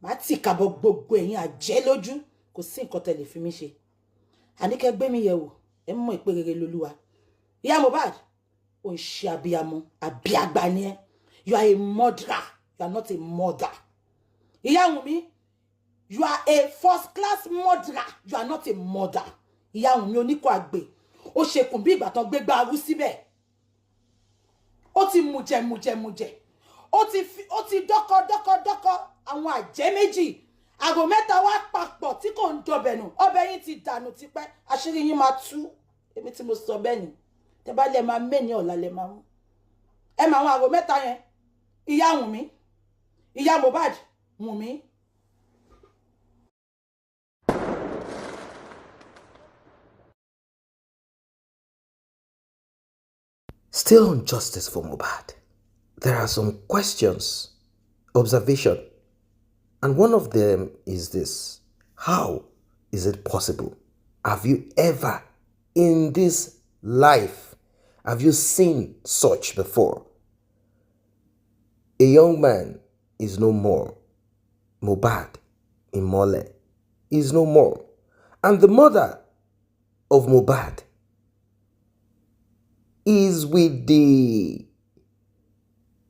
màá tì kàbọ̀ gbogbo ẹ̀yin àjẹ́ lójú kò sí nǹkan tẹ́ lè fi mí ṣe àníkẹ́ gbé mi yẹ̀wò ẹ mọ̀ ìpè rere lolúwa ìyá Mohbad ò ń ṣe abiyamọ àbíàgbà ni ẹ you are a murderer you are not a mother ìyá Wunmi you are a first class murderer you are not a mother ìyá Wunmi oníkó àgbè ó ṣekùn bí ìgbà tán gbé gbárù síbẹ̀ ó ti mùjẹ ó ti dọ́kọ àwọn àjẹ́ méjì àgò mẹ́ta wá papọ̀ tí kò ń dọbẹ̀ nù ọbẹ̀ yín ti dànù tipẹ́ àṣírí yín máa tú èmi tí mo sọ bẹ́ẹ̀ ni tẹ́ bá lè máa mẹ́ni ọ̀la lè máa mú ẹ máa àwọn àgò mẹ́ta yẹn ìyá Wunmi ìyá Mohbad Wunmi. Still on justice for Mohbad, there are some questions, observation, and one of them is this: how is it possible? Have you ever in this life, have you seen such before? A young man is no more. Mohbad Imole is no more. And the mother of Mohbad is with the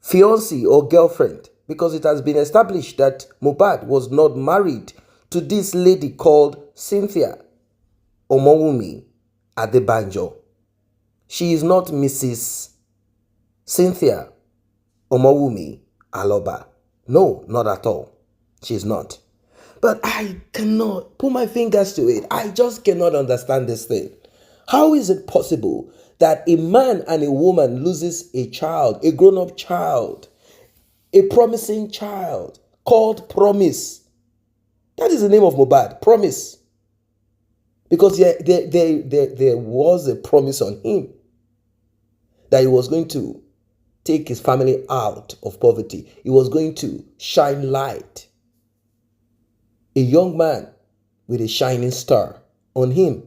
fiancé or girlfriend, because it has been established that Mohbad was not married to this lady called Cynthia Wunmi Adebanjo. She is not Mrs. Cynthia Wunmi Aloba. No, not at all. She is not. But I cannot put my fingers to it. I just cannot understand this thing. How is it possible that a man and a woman loses a child, a grown-up child, a promising child called Promise? That is the name of Mohbad, Promise. Because there was a promise on him that he was going to take his family out of poverty. He was going to shine light. A young man with a shining star on him.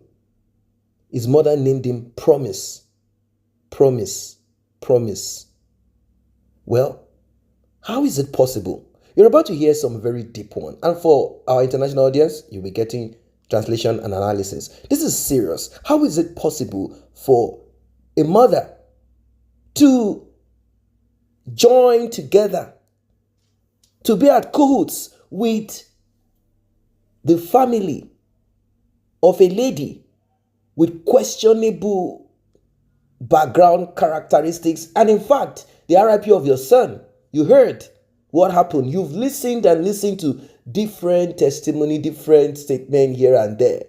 His mother named him Promise. Promise. Promise. Well, how is it possible? You're about to hear some very deep one. And for our international audience, you'll be getting translation and analysis. This is serious. How is it possible for a mother to join together, to be at cahoots with the family of a lady with questionable background characteristics, and in fact, the RIP of your son? You heard what happened. You've listened and listened to different testimony, different statement here and there,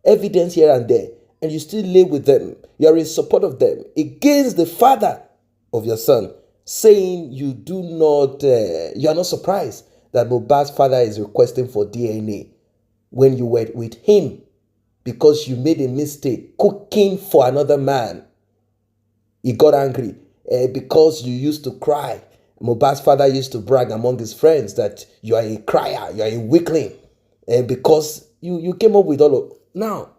evidence here and there, and you still live with them. You're in support of them against the father of your son, saying you are not surprised that Mohbad's father is requesting for DNA when you were with him because you made a mistake cooking for another man. He got angry because you used to cry. Mohbad's father used to brag among his friends that you are a crier, you are a weakling, because you came up with all of... Now,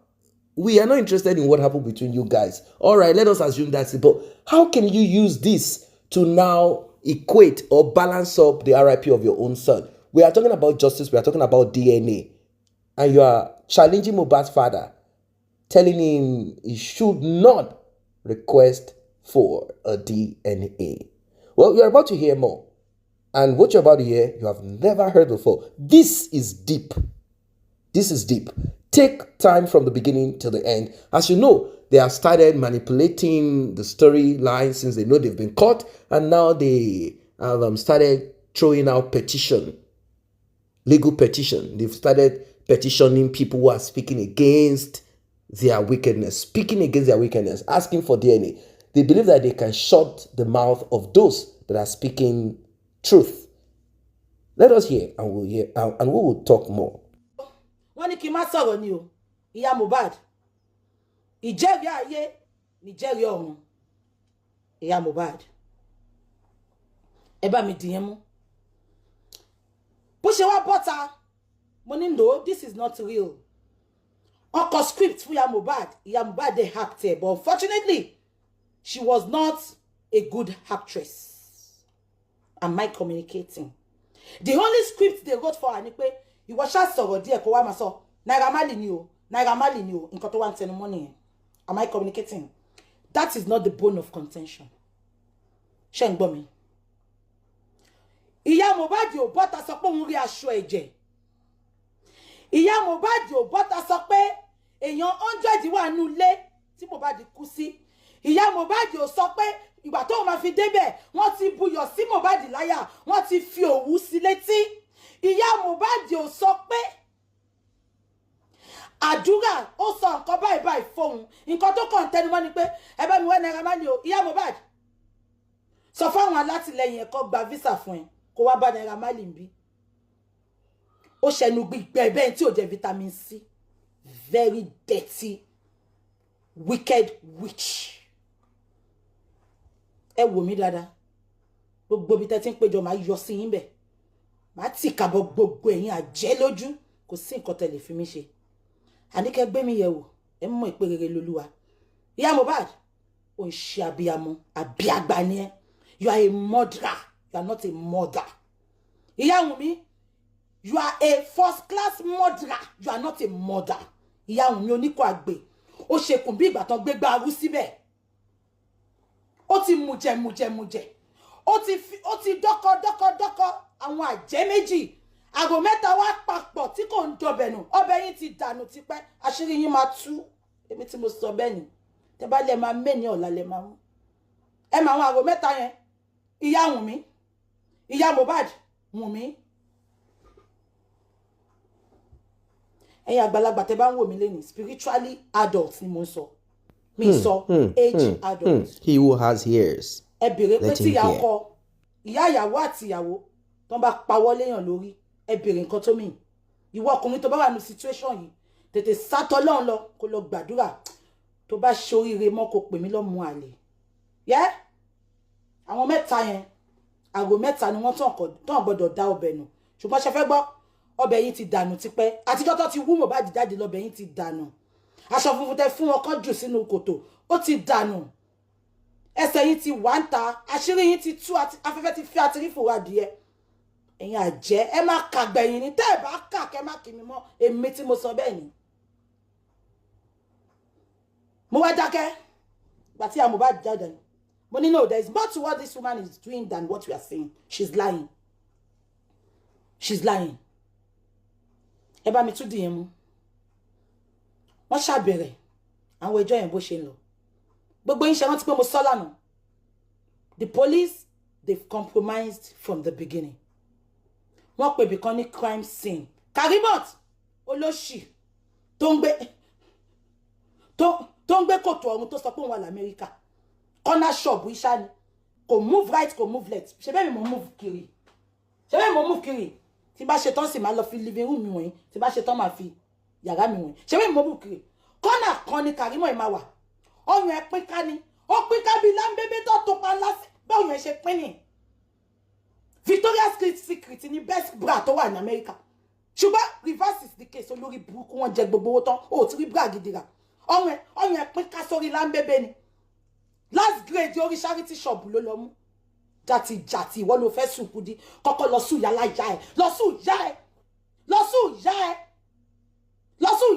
we are not interested in what happened between you guys. All right, let us assume that's it. But how can you use this to now equate or balance up the RIP of your own son? We are talking about justice. We are talking about DNA. And you are challenging Mohbad's father, telling him he should not request for a DNA. Well, you're about to hear more. And what you're about to hear, you have never heard before. This is deep. This is deep. Take time from the beginning to the end. As you know, they have started manipulating the storyline since they know they've been caught. And now they have started throwing out petition, legal petition. They've started petitioning people who are speaking against their wickedness, asking for DNA. They believe that they can shut the mouth of those that are speaking truth. Let us hear, and we'll hear, and we will talk more. Wọ́n ní kí n má sọ̀rọ̀ ni o, ìyá Mohbad. Ìjẹ́rìí ayé ni ìjẹ́rìí ọ̀run. Ìyá Mohbad. Ẹ bá mi dìyẹn mú. Bó ṣe wá bọ́ta, mo ní no, this is not real. Ọkọ̀ script fún ìyá Mohbad. Ìyá Mohbad dey act there, but unfortunately, she was not a good actress. Am I communicating? The only script they wrote for her ni pé ìwọ ṣá sọ̀rọ̀ díẹ̀ kó wá máa sọ Naira Marley ni o nǹkan tó wá ń tẹnu mọ́ nìyẹn. Am I communicating? That is not the bone of contention. Ṣé ń gbọ́ mi? Ìyá Mohbad ò bọ́ta sọ pé òun rí aṣọ ẹ̀jẹ̀. Ìyá Mohbad ò bọ́ta sọ pé èèyàn 100 wà nínú ilé tí Mohbad kú sí. Ìyá Mohbad ò sọ pé ìgbà tó máa fi débẹ̀ wọ́n ti buyọ̀ sí Mohbad láyà, wọ́n ti fi òwú sí létí. Ìyá Mohbad ò sọ pé àdúrà ó sọ nǹkan báyìí fóun. Nǹkan tó kàn tẹnumọ́ ni pé ẹ bá mi wá Naira Marley o. Ìyá Mohbad sọ fáwọn alátìlẹyìn ẹ̀kọ́ gba visa fún ẹ kó wá bá Naira Marley bí. Ó ṣẹnu gbígbẹ́ bẹ́ẹ̀ tí ò jẹ́ vitamin C. Very dirty, wicked witch. Ẹ wò mí dáadáa. Gbogbo bí tẹ́ ti ń péjọ máa yọ sí yín bẹ̀. Màá tì kàbọ̀ gbogbo ẹ̀yin àjẹ́ lójú. Kò sí nǹkan tẹ́ lè fi mí ṣe. Àníkẹ́ gbé mi yẹ̀wò. Ẹ mọ̀ ìpè rere lolúwa. Ìyá Mohbad, ó ń ṣe abiyamọ, àbíàgbà ni ẹ́. You are a murderer. You are not a mother. Ìyá Wunmi, you are a first class murderer. You are not a mother. Ìyá Wunmi oníkó àgbè. Ó ṣekùn bí ìgbà tán gbé gbárù síbẹ̀. Ó ti mùjẹ. Ó ti dọ́kọ àwọn àjẹ́ méjì. Àgò mẹ́ta wá papọ̀ tí kò ń dọbẹ̀ nù. Ọbẹ̀ yín ti dànù tipẹ́. Àṣírí yín máa tú. Èmi tí mo sọ bẹ́ẹ̀ ni. Tẹ́ bá lè máa mẹ́ni ọ̀la lè máa mú. Ẹ máa àwọn àgò mẹ́ta yẹn. Ìyá Wunmi. Ìyá Mohbad. Wunmi. Ẹ̀yin àgbàlagbà tẹ́ bá ń wò mí lẹ́ni spiritually adult ni mo ń sọ. Mi sọ age adult. He who has ears. Ẹ bèrè pé tí ìyá ọkọ, ìyá ìyàwó àti ìyàwó tó bá pawọ́ léèyàn lórí, ẹ bèrè nǹkan tó mì. Ìwọ ọkùnrin tó bá wà ní situation yìí, tètè sátọ lọ́hùn lọ kó lọ gbàdúrà. Tó bá ṣoríire mọ́ kó pè mí lọ́mú àlè. Yẹ́ àwọn mẹ́ta yẹn, àgò mẹ́ta ni wọ́n tán gbọ́dọ̀ dá ọbẹ̀ nù. Ṣùgbọ́n ṣe fẹ́ gbọ́, ọbẹ̀ yìí ti dànù tipẹ́. Àtijọ́ tó ti wú Mohbad jáde lọ́bẹ̀ yìí ti dànù. Aṣọ funfun tẹ fún wọn kan jù sínú kòtò, ó ti dànù. Ẹsẹ̀ yìí ti wà ń ta, àṣírí yìí ti tú, afẹ́fẹ́ ti fi àtìrí fòwò adìẹ. Ẹ̀yin àjẹ́, ẹ má kàgbẹ̀yìn ni, tẹ́ ẹ bá kà kẹ́ má kì mí mọ́, èmi tí mo sọ bẹ́ẹ̀ ni. Mo wá dákẹ́, ìgbà tí Mohbad jáde ni. Mo ní no, there is more to what this woman is doing than what we are saying. She's lying. She's lying. Ẹ bá mi tún dìyẹn mú. Wọ́n ṣàbẹ̀rẹ̀ àwọn ẹjọ́ yẹn bó ṣe ń lọ. Gbogbo yín ṣe rántí pé mo sọ lánàá. The police, they've compromised from the beginning. Wọ́n pè bìkan ní crime scene. Karimot olóṣì tó ń gbé kòtò ọ̀run tó sọ pé òun wà l'Amẹ́ríkà. Corner shop iṣá ni. Kò move right, kò move left. Ṣé bẹ́ẹ̀ mi mo move kiri? Tí bá ṣe tán sì máa lọ fi living room mi wọ̀nyí. Tí bá ṣe tán máa fi yàrá mi wọ̀nyí. Ṣé bẹ́ẹ̀ mi mo move kiri? Corner kan ni Karimot máa wà. Ọyàn ẹ pín ká ni. Ó pín ká bí lámbébé tó pa lásì. Báwo yẹn ṣe pín ni? Victoria's Secret ni best bra tó wà ní America. Ṣùgbọ́n reverse is the case. Olórí burúkú wọn jẹ gbogbo owó tán. Ó ti rí bra gidi rà. Ọyàn ẹ pín ká sórí lámbébé ni. Last grade orí charity shop ló lọ mú. Jàtì ìwọ ló fẹ́ sùn kudi. Kọ́kọ́ lọ sùn yàrá ìyá ẹ̀. Lọ sùn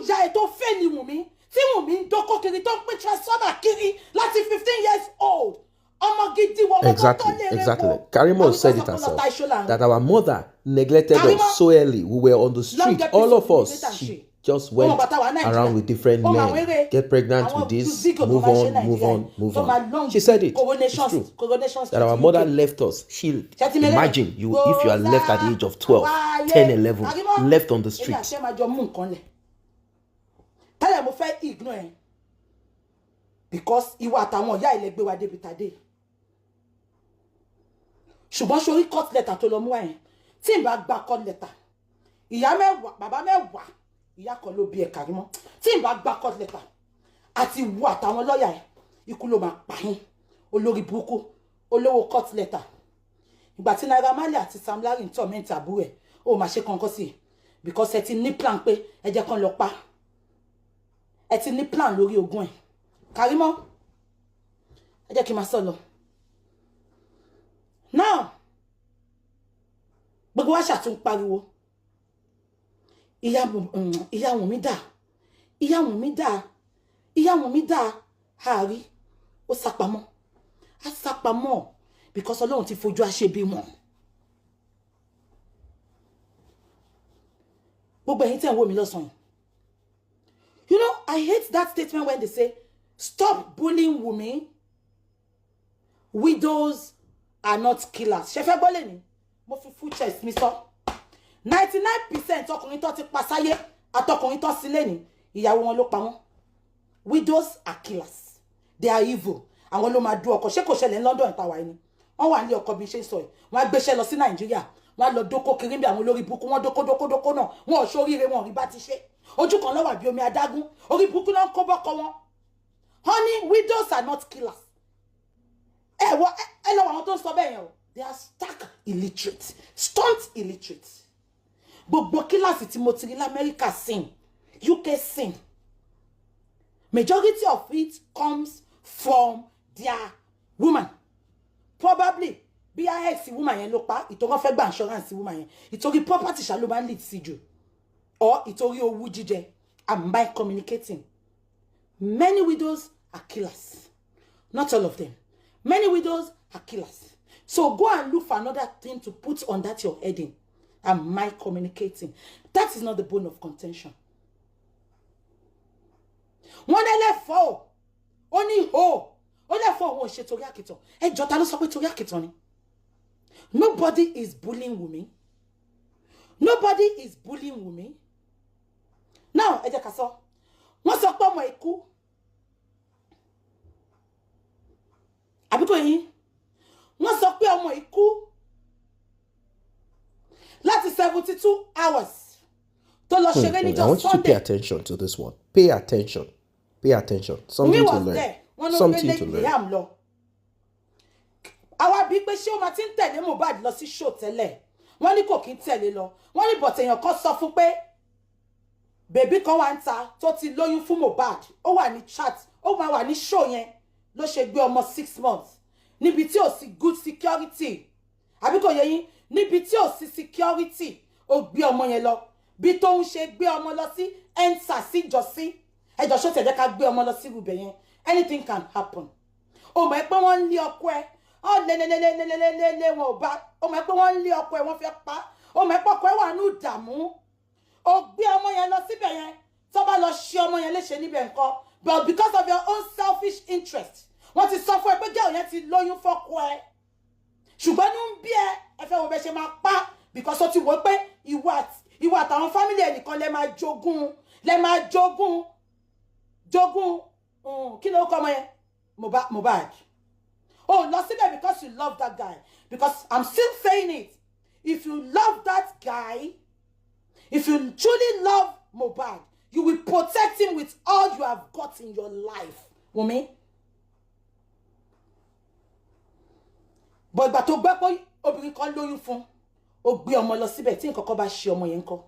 ìyá ẹ̀ tó fẹ́ ni Wùnmí. Tí Wùnmí ń dókó kiri tó ń pín transformer kiri láti 15 years old. Exactly. Karimot said it herself that our mother neglected us so early. We were on the street, all of us. She just went around with different men, get pregnant with this, move on. She said it. It's true. That our mother left us. Imagine if you are left at the age of 12, 10, 11, left on the street. Because ìwà àtàwọn ìyá ilẹ̀ gbé wa débi tàdé. Ṣùgbọ́n sórí court letter tó lọ mú wáyẹn. Tí n bá gba court letter. Ìyá mẹ́wàá, bàbá mẹ́wàá. Ìyá kan ló bí ẹ Karimot. Tí n bá gba court letter. Àti ìwọ àtàwọn lọ́yà ẹ̀. Ikú ló máa pa yín. Olórí burúkú. Olówó court letter. Ìgbà tí Naira Marley àti Sam Larry ń torment àbúrò ẹ̀. Ó máa ṣe kankan sí i. Because ẹ ti ní plan pé ẹ jẹ́ kán lọ pa. Ẹ ti ní plan lórí ogún ẹ̀. Karimot, ẹ jẹ́ kí n máa sọ lọ. Now, gbogbo wa ṣàtún pariwo ìyá Wunmi dà, ìyá Wunmi dà, ìyá Wunmi dà, àárí ó sápamọ́, á sápamọ́ because Ọlọ́run ti fojú àṣebí wọn. Gbogbo ẹ̀yin tẹ́ ń wò mí lọ́sàn-án. You know, I hate that statement when they say, stop bullying Wunmi. Widows are not killers. Ṣé fẹ́ gbọ́ lẹ́ni? Mo fi full chest mi sọ. 99% ọkùnrin tó ti pa sáyé àtọkùnrin tó sí lẹ́ni, ìyàwó wọn ló pa wọ́n. Widows are killers. They are evil. Àwọn ló máa dú ọkọ. Ṣé kò ṣẹlẹ̀ ní London tàwa ẹni? Wọ́n wà ní ọkọ bí ṣe ń sọ yìí. Wọ́n á gbéṣẹ́ lọ sí Nàìjíríà. Wọ́n á lọ dóko kiri bí àwọn olórí burúkú. Wọ́n dóko náà. Wọ́n ò ṣoríire, wọn ò rí bá ti ṣe. Ojú kan ló wà bí omi adágún. Orí burúkú náà ń kó bọ́kọ wọn. Honey, widows are not killers. Ẹ lọ àwọn tó ń sọ bẹ́ẹ̀ yẹn o. They are stark illiterate. Stunt illiterate. Gbogbo kíláàsì tí mo ti rí l'Amẹ́ríkà sìn. UK sìn. Majority of it comes from their woman. Probably BIX woman yẹn ló pa, ìtorí fẹ́ gba insurance woman yẹn. Ìtorí property ṣá ló máa lead sí jù. Or ìtorí owú jíjẹ. And by communicating. Many widows are killers. Not all of them. Many widows are killers. So go and look for another thing to put on that your heading. And my communicating. That is not the bone of contention. Wọ́n lè fọ́ ó ní ho ó lè fọ́ òun ṣe torí àkìtàn. Ẹ jọ̀ọ́ ta ló sọ pé torí àkìtàn ni? Nobody is bullying Wunmi. Nobody is bullying Wunmi. Now ẹ jẹ́ ká sọ. Wọ́n sọ pé ọmọ ikú. Àbí kò yín? Wọ́n sọ pé ọmọ ikú láti 72 hours. To lọ ṣeré ní I want you to pay Sunday. attention to this one. Pay attention. Pay attention. Something to learn. Something to learn. Àwa bí pé ṣé ó máa ti ń tẹ̀lé Mohbad lọ sí show tẹ́lẹ̀. Wọ́n ní kò kí ń tẹ̀lé lọ. Wọ́n ní bọ̀tẹ̀ èèyàn kan sọ fún pé bèbí kan wà ń ta tó ti lóyún fún Mohbad. Ó wà ní chat. Ó máa wà ní show yẹn. Ló ṣe gbé ọmọ 6 months. Níbi tí ò sí good security. Àbí kò yé yín? Níbi tí ò sí security. Ó gbé ọmọ yẹn lọ. Bí tó ń ṣe gbé ọmọ lọ sí ENSA sí ìjọsí. Ẹjọ́ ṣó tẹ̀lé ká gbé ọmọ lọ sí ibùbẹ̀ yẹn. Anything can happen. Ó mọ̀ pé wọ́n ń lé ọkọ ẹ̀. Ó lé wọn ò bá. Ó mọ̀ pé wọ́n ń lé ọkọ ẹ̀ wọ́n fẹ́ pa. Ó mọ̀ pé ọkọ ẹ̀ wà ní ìdààmú. Ó gbé ọmọ yẹn lọ síbẹ̀ yẹn. Tó bá lọ ṣe ọmọ yẹn léṣe níbẹ̀ ńkọ́. But because of your own selfish interest. Wọ́n ti sọ fún ẹ pé girl yẹn ti lóyún fọ́kọ ẹ̀. Ṣùgbọ́n ní ń bí ẹ fẹ́ wo bẹ́ ṣe máa pa. Because ó ti wò pé ìwà àtàwọn family ẹnìkan lẹ máa jogún kí ló kọ́ ọmọ yẹn Mohbad. Oh, lọ síbẹ̀ because you love that guy. Because I'm still saying it. If you love that guy, if you truly love Mohbad, you will protect him with all you have got in your life. Wunmi. But ìgbà tó gbẹ́ pé obìnrin kan lóyún fún, ó gbé ọmọ lọ síbẹ̀ tí nǹkan kan bá ṣe ọmọ yẹn ńkọ́.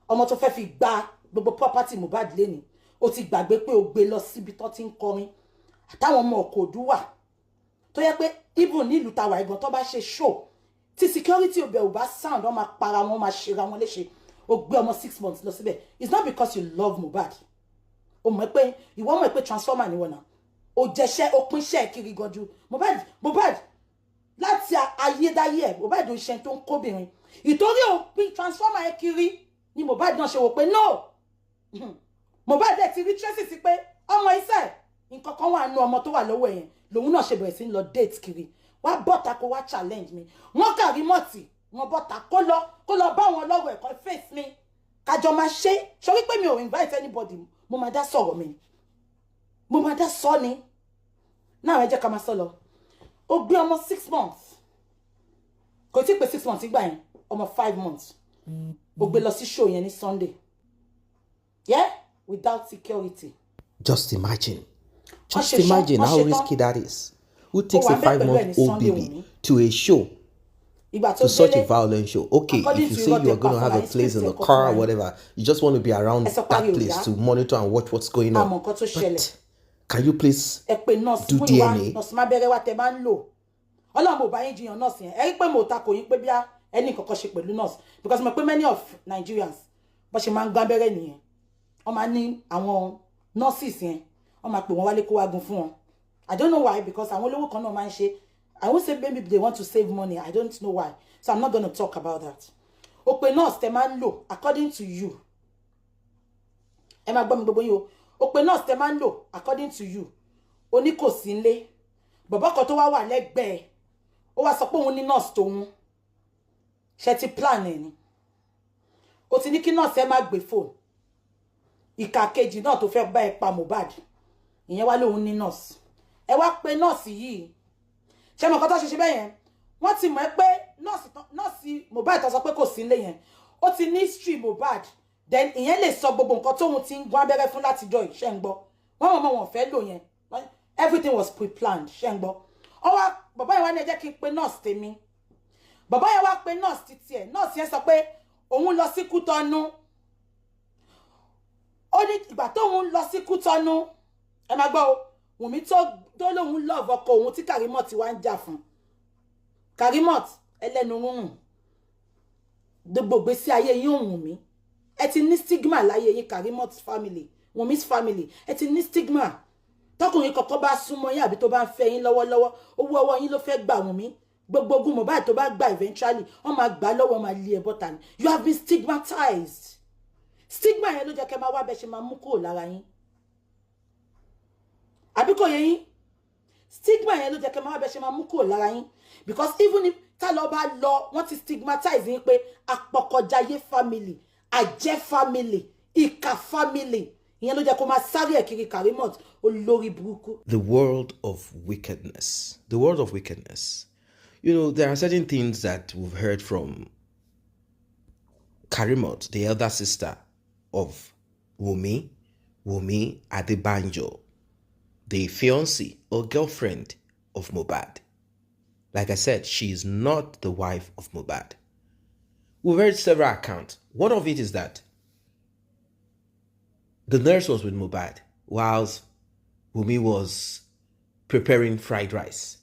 Ọmọ tó fẹ́ fi gba gbogbo property Mohbad léni. Ó ti gbàgbé pé ó gbé lọ síbi tó ti ń kọrin. Àtàwọn ọmọ Òkòdú wà. Tó yẹ pé even nílùú tàwa ìgbọ̀n tó bá ṣe show. Tí security ọbẹ̀ ò bá sound, wọ́n máa para wọn, máa ṣera wọn léṣe. Ó gbé ọmọ 6 months lọ síbẹ̀. It's not because you love Mohbad. Ó mọ̀ pé ìwọ mọ̀ pé transformer ni wọ́n náà. Ó jẹ́ṣẹ́, ó pínṣẹ́ kiri gan ju. Mohbad láti ayédáyé ẹ̀ Mohbad ò ṣe tó ń kóbìnrin. Ìtorí òpin transformer ẹ̀ kiri ni Mohbad náà ṣe wò pé no. Mohbad dẹ̀ ti rí tracy sí pé ọmọ iṣẹ́ nǹkan kan wà nù ọmọ tó wà lọ́wọ́ ẹ̀yẹn lòun náà ṣe bẹ̀rẹ̀ sí lọ date kiri. Wá bọ́ta kó wá challenge mi. Wọ́n kàrí mọ́tì wọ́n bọ́ta kó lọ bá wọn lọ́wọ́ ẹ̀kọ́ face mi. Kájọ máa ṣe sọ wípé mi ò invite anybody. Mo máa dá sọ̀rọ̀ mi. Mo máa dá sọ ni. Náà ẹ jẹ́ ká máa sọ lọ. Ó gbé ọmọ 6 months. Kò tí pé 6 months ìgbà yẹn. Ọmọ 5 months. Ó gbé lọ sí show yẹn ní Sunday. Yeah? Without security. Just imagine how risky that is. Who takes a 5-month-old baby to a show? To such a violent show. Okay, if you say you are going to have a place in the car or whatever, you just want to be around that place to monitor and watch what's going on. But can you please do DNA? Ọlọ́run mo bá yín jiyàn nọ́ọ̀sì yẹn. Ẹ rí pé mo ta kò yín pé bí ẹni kọ̀kọ́ ṣe pẹ̀lú nurse because mo pé many of Nigerians bó ṣe máa ń gbá abẹ́rẹ́ nìyẹn wọ́n máa ní àwọn nurses yẹn wọ́n máa pè wọ́n wálé kó wá gun fún wọn I don't know why because àwọn olówó kan náà máa ń ṣe I won't say maybe they want to save money I don't know why so I'm not going to talk about that o pe nurse tẹ máa ń lò according to you ẹ máa gbọ́ mi gbogbo yìí o pe nurse tẹ máa ń lò according to you o ní kò sí nílé bọ̀bọ́ kan tó wá wà lẹ́gbẹ̀ẹ́ ó wá sọ pé òun ní nurse tòun ṣe ti plan ẹ̀ ni o ti ní kí nurse ẹ má gbé phone ìkà kejì náà tó fẹ́ bá ẹ pa Mohbad ìyẹn wá lóun ní nurse ẹ wá pe nurse yìí ṣé mo kọ́ tó ṣe bẹ́ẹ̀ yẹn wọ́n ti mọ̀ ẹ́ pé nurse Mohbad tó sọ pé kò sí nílé yẹn ó ti ní history Mohbad then ìyẹn lè sọ gbogbo nǹkan tóun ti ń gún abẹ́rẹ́ fún látijọ́ ìṣẹ́ ń gbọ́ wọ́n mọ̀ wọn fẹ́ lò yẹn everything was pre-planned ṣe ń gbọ́ ọwọ́ bàbá yẹn wá ní ẹ jẹ́ kí n pe nurse tèmi bàbá yẹn wá pe nurse títí ẹ̀ nurse yẹn sọ pé òun lọ sí Kútọ́nù ó ní ìgbà tóun lọ sí Kútọ́nù ẹ máa gbọ́ o Wùnmí tó lóun love ọkọ òun tí Karimot wá ń jà fún Karimot ẹlẹ́nu rúrùn gbogbo ìgbésí ayé yín òun Wùnmí ẹ ti ní stigma láyé yín Karimot family Wùnmí's family ẹ ti ní stigma tọkùnrin kọ̀ọ̀kan bá súnmọ́ yín àbí tó bá ń fẹ́ yín lọ́wọ́lọ́wọ́ owó ọwọ́ yín ló fẹ́ gbà Wùnmí gbogbo ogun Mohbad tó bá gbà eventually wọ́n máa gbà lọ́wọ́ máa lé ẹ bọ́ta ni you have been stigmatized stigma yẹn ló jẹ́ kẹ́ máa wá bẹ́ ṣe máa mú kúrò lára yín àbí kò yé yín stigma yẹn ló jẹ́ kẹ́ máa wá bẹ́ ṣe máa mú kúrò lára yín because even if tá lọ bá lọ wọ́n ti stigmatize yín pé apọkọjáyé family àjẹ́ family ìkà family ìyẹn ló jẹ́ kó máa sáré ẹ̀ kiri Karimot olórí burúkú. The world of wickedness. The world of wickedness. You know, there are certain things that we've heard from Karimot, the elder sister of Wunmi Adebanjo, the fiancée or girlfriend of Mohbad. Like I said, she is not the wife of Mohbad. We've heard several accounts. One of it is that the nurse was with Mohbad whilst Wunmi was preparing fried rice.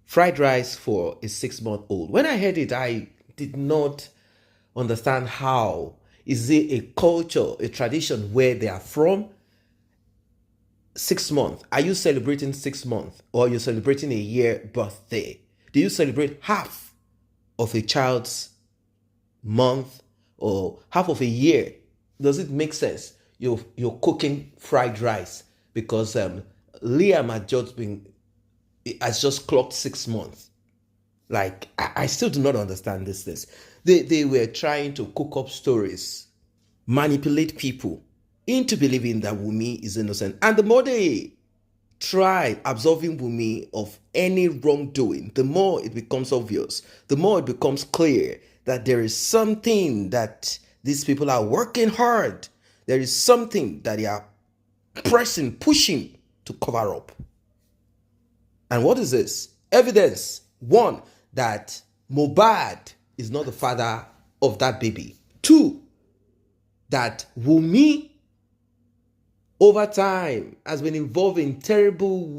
Fried rice for a 6-month-old. When I heard it, I did not understand how. Is it a culture, a tradition where they are from? 6 months. Are you celebrating 6 months? Or you're celebrating a year birthday? Do you celebrate half of a child's month or half of a year? Does it make sense? You're cooking fried rice because Liam has just clocked 6 months. Like, I still do not understand this. They were trying to cook up stories, manipulate people into believing that Wunmi is innocent. And the more they try absolving Wunmi of any wrongdoing, the more it becomes obvious, the more it becomes clear that there is something that these people are working hard. There is something that they are pushing to cover up. And what is this? Evidence, one, that Mohbad is not the father of that baby. Two, that Wunmi, over time, has been involved in terrible,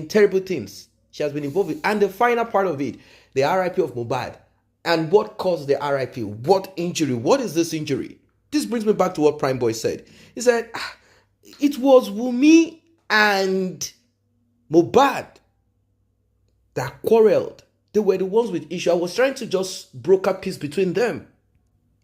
terrible things. She has been involved in, and the final part of it, the RIP of Mohbad. And what caused the RIP? What injury? What is this injury? This brings me back to what Prime Boy said. He said, it was Wunmi and Mohbad that quarreled. They were the ones with issue. I was trying to just broker peace between them.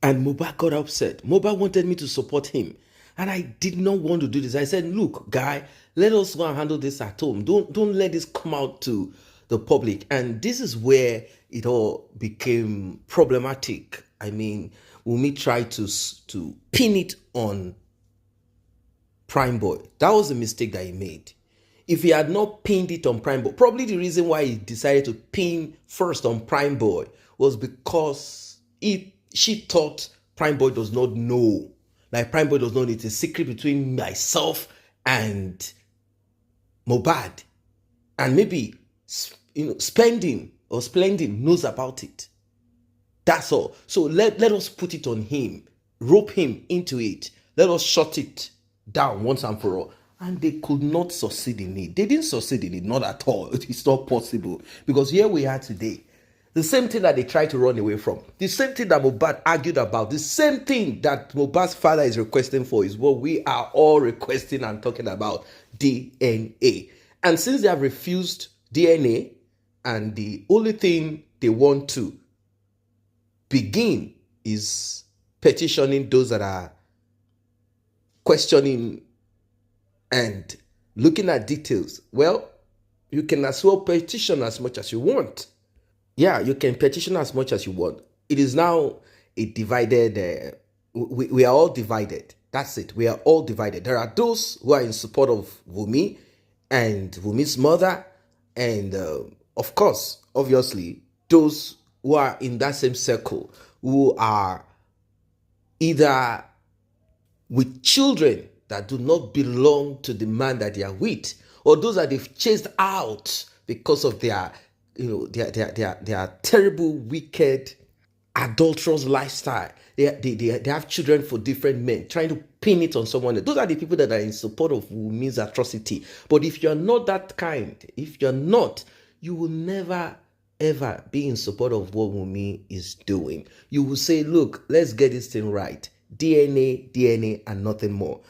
And Mohbad got upset. Mohbad wanted me to support him. And I did not want to do this. I said, look, guy, let us go and handle this at home. Don't let this come out to the public. And this is where it all became problematic. I mean, Wunmi tried to pin it on Prime Boy. That was a mistake that he made. If he had not pinned it on Prime Boy, probably the reason why he decided to pin first on Prime Boy was because she thought Prime Boy does not know. Like, Prime Boy does not know. It's a secret between myself and Mohbad. And maybe, Spending knows about it. That's all. So let us put it on him. Rope him into it. Let us shut it down once and for all. And they could not succeed in it. They didn't succeed in it. Not at all. It's not possible. Because here we are today. The same thing that they tried to run away from. The same thing that Mohbad argued about. The same thing that Mohbad's father is requesting for is what we are all requesting and talking about. DNA. And since they have refused DNA, and the only thing they want to begin is petitioning those that are questioning and looking at details, well, you can as well petition as much as you want. Yeah, you can petition as much as you want. It is now a divided, we are all divided. That's it. We are all divided. There are those who are in support of Wunmi and Wunmi's mother, and of course, obviously, those who are in that same circle who are either with children that do not belong to the man that they are with, or those that they've chased out because of their, their terrible, wicked, adulterous lifestyle. They have children for different men, trying to pin it on someone else. Those are the people that are in support of Wunmi's atrocity. But if you're not that kind, if you're not, you will never ever be in support of what Wunmi is doing. You will say, look, let's get this thing right. DNA, and nothing more.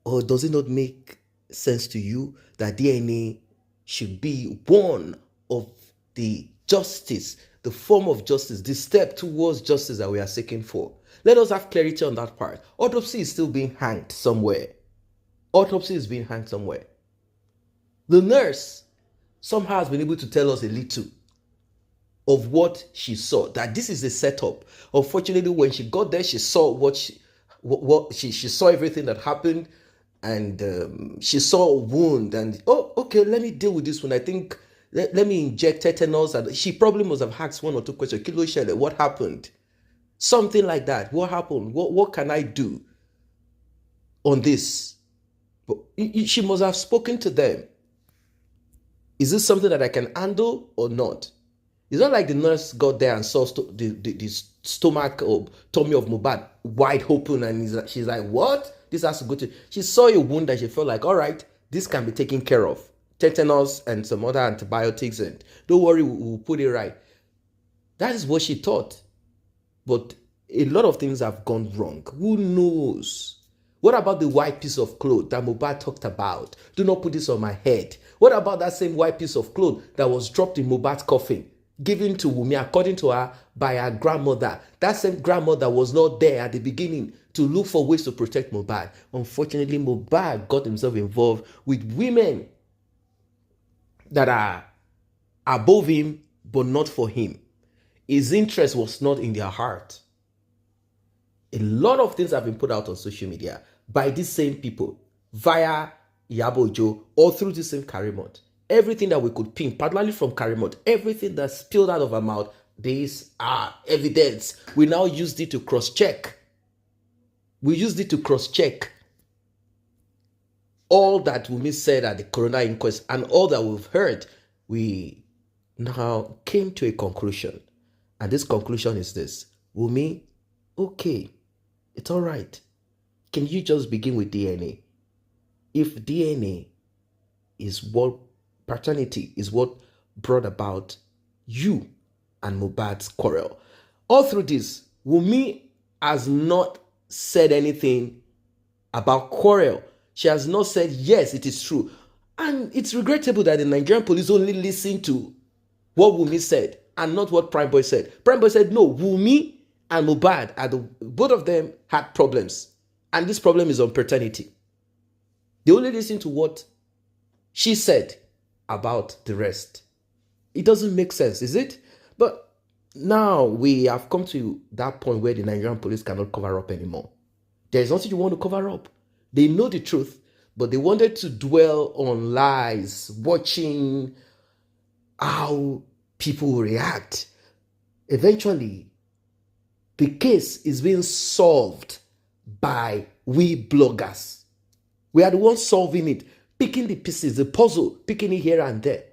Or does it not make sense to you that DNA should be one of the justice, the form of justice, the step towards justice that we are seeking for? Let us have clarity on that part. Autopsy is still being hanged somewhere. Autopsy is being hanged somewhere. The nurse somehow has been able to tell us a little of what she saw, that this is a setup. Unfortunately, when she got there, she saw she saw everything that happened, and she saw a wound, and okay, let me deal with this one. I think let me inject tetanus, and she probably must have asked one or two questions. Kilo Shele, what happened? Something like that. What happened? What can I do on this? But she must have spoken to them. Is this something that I can handle or not? It's not like the nurse got there and saw the stomach or tummy of Mohbad wide open, and she's like, what? This has to go to... She saw a wound and she felt like, all right, this can be taken care of. Tetanus and some other antibiotics, and don't worry, we'll put it right. That is what she thought. But a lot of things have gone wrong. Who knows? What about the white piece of cloth that Mohbad talked about? Do not put this on my head. What about that same white piece of cloth that was dropped in Mohbad's coffin, given to Wunmi, according to her, by her grandmother? That same grandmother was not there at the beginning to look for ways to protect Mohbad. Unfortunately, Mohbad got himself involved with women that are above him, but not for him. His interest was not in their heart. A lot of things have been put out on social media by these same people via Iyabo Ojo or through the same Karimot. Everything that we could pin, particularly from Karimot, everything that spilled out of her mouth, these are evidence. We now used it to cross-check. We used it to cross-check all that Wunmi said at the coroner inquest and all that we've heard. We now came to a conclusion. And this conclusion is this. Wunmi, okay, it's all right. Can you just begin with DNA? If DNA is what, paternity is what brought about you and Mohbad's quarrel. All through this, Wunmi has not said anything about quarrel. She has not said, yes, it is true. And it's regrettable that the Nigerian police only listened to what Wunmi said and not what Prime Boy said. Prime Boy said, no, Wunmi and Mohbad, both of them had problems. And this problem is on paternity. They only listened to what she said about the rest. It doesn't make sense, is it? But now we have come to that point where the Nigerian police cannot cover up anymore. There is nothing you want to cover up. They know the truth, but they wanted to dwell on lies, watching how people will react. Eventually, the case is being solved by we bloggers. We are the ones solving it, picking the pieces, the puzzle, picking it here and there.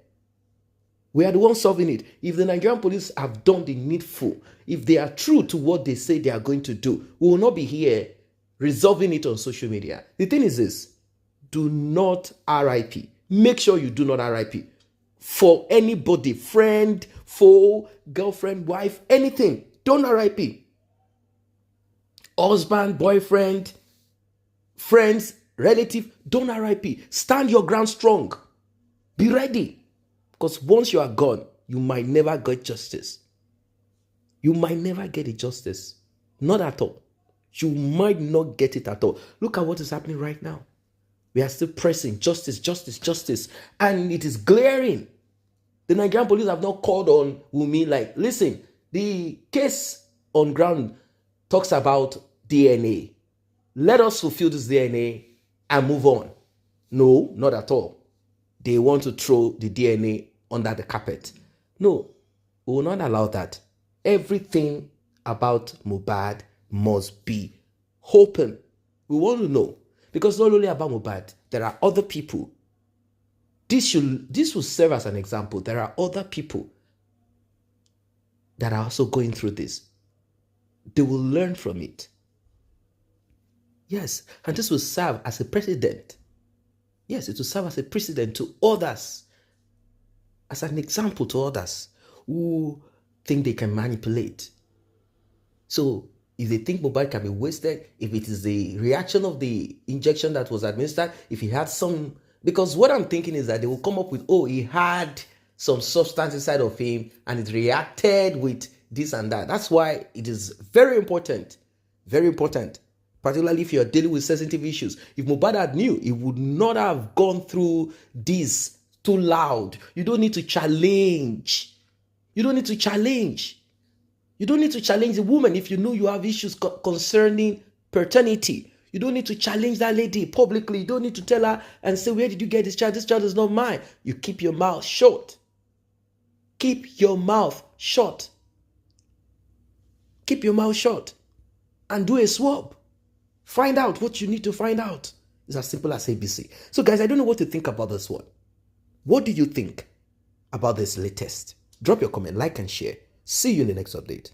We are the ones solving it. If the Nigerian police have done the needful, if they are true to what they say they are going to do, we will not be here resolving it on social media. The thing is this, do not RIP. Make sure you do not RIP. for anybody, friend, foe, girlfriend, wife, anything. Don't RIP. Husband, boyfriend, friends, relative, don't RIP. Stand your ground strong. Be ready. Because once you are gone, you might never get justice. You might never get a justice. Not at all. You might not get it at all. Look at what is happening right now. We are still pressing justice, justice, justice. And it is glaring. The Nigerian police have not called on Wunmi like, listen, the case on ground talks about DNA. Let us fulfill this DNA and move on. No, not at all. They want to throw the DNA under the carpet. No, we will not allow that. Everything about Mohbad must be open. We want to know. Because not only about Mohbad, there are other people. This will serve as an example. There are other people that are also going through this. They will learn from it. Yes, and this will serve as a precedent. Yes, it will serve as a precedent to others, as an example to others who think they can manipulate. So, if they think Mohbad can be wasted, if it is the reaction of the injection that was administered, if he had some... Because what I'm thinking is that they will come up with, oh, he had some substance inside of him and it reacted with this and that. That's why it is very important, particularly if you're dealing with sensitive issues. If Mohbad had knew, he would not have gone through this too loud. You don't need to challenge. You don't need to challenge. You don't need to challenge the woman if you know you have issues concerning paternity. You don't need to challenge that lady publicly. You don't need to tell her and say, where did you get this child? This child is not mine. You keep your mouth shut. Keep your mouth shut. Keep your mouth shut. And do a swab. Find out what you need to find out. It's as simple as ABC. So guys, I don't know what to think about this one. What do you think about this latest? Drop your comment, like and share. See you in the next update.